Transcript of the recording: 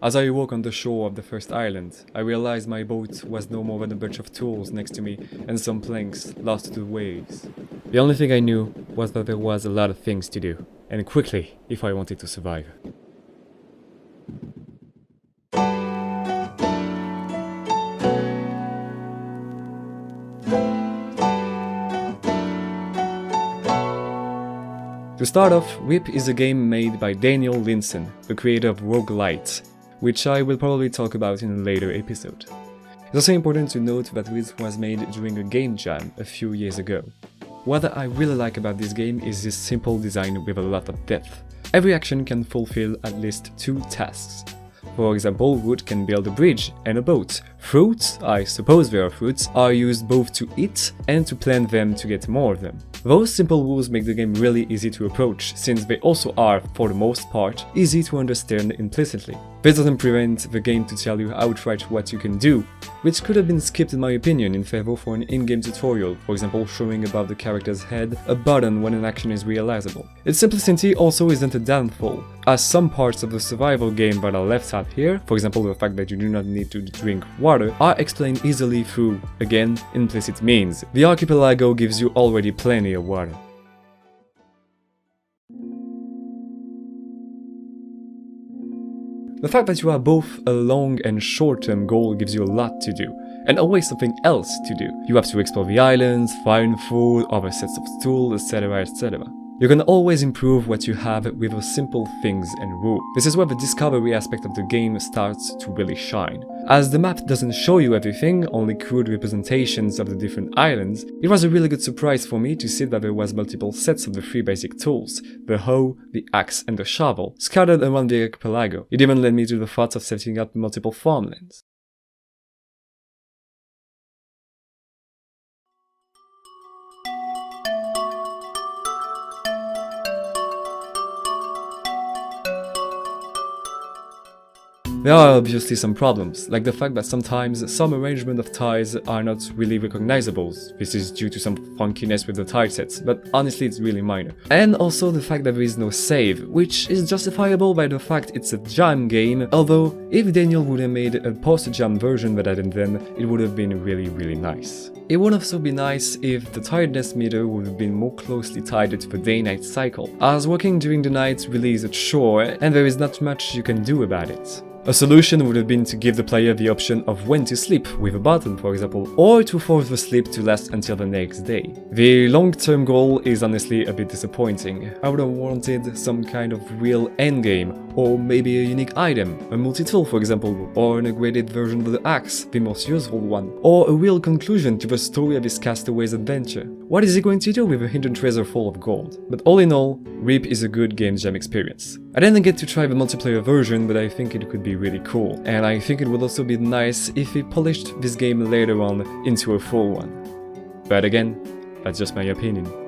As I walk on the shore of the first island, I realized my boat was no more than a bunch of tools next to me and some planks lost to the waves. The only thing I knew was that there was a lot of things to do, and quickly, if I wanted to survive. To start off, RIP is a game made by Daniel Linson, the creator of Roguelight, which I will probably talk about in a later episode. It's also important to note that this was made during a game jam a few years ago. What I really like about this game is this simple design with a lot of depth. Every action can fulfill at least 2 tasks. For example, wood can build a bridge and a boat. Fruits, I suppose they are fruits, are used both to eat and to plant them to get more of them. Those simple rules make the game really easy to approach, since they also are, for the most part, easy to understand implicitly. This doesn't prevent the game to tell you outright what you can do, which could have been skipped in my opinion in favor for an in-game tutorial, for example showing above the character's head a button when an action is realizable. Its simplicity also isn't a downfall, as some parts of the survival game that are left out here, for example the fact that you do not need to drink water, are explained easily through, again, implicit means. The archipelago gives you already plenty of water. The fact that you have both a long and short-term goal gives you a lot to do, and always something else to do. You have to explore the islands, find food, other sets of tools, etc, etc. You can always improve what you have with the simple things and rules. This is where the discovery aspect of the game starts to really shine. As the map doesn't show you everything, only crude representations of the different islands, it was a really good surprise for me to see that there was multiple sets of the 3 basic tools, the hoe, the axe and the shovel, scattered around the archipelago. It even led me to the thoughts of setting up multiple farmlands. There are obviously some problems, like the fact that sometimes some arrangement of ties are not really recognizable. This is due to some funkiness with the tie sets, but honestly it's really minor. And also the fact that there is no save, which is justifiable by the fact it's a jam game, although if Daniel would have made a post-jam version that hadn't then, it would have been really nice. It would also be nice if the tiredness meter would have been more closely tied to the day-night cycle, as working during the night really is a chore and there is not much you can do about it. A solution would have been to give the player the option of when to sleep, with a button for example, or to force the sleep to last until the next day. The long-term goal is honestly a bit disappointing. I would have wanted some kind of real endgame, or maybe a unique item, a multi-tool for example, or an upgraded version of the axe, the most useful one, or a real conclusion to the story of this Castaway's adventure. What is he going to do with a hidden treasure full of gold? But all in all, RIP is a good game jam experience. I didn't get to try the multiplayer version, but I think it could be really cool, and I think it would also be nice if we polished this game later on into a full one. But again, that's just my opinion.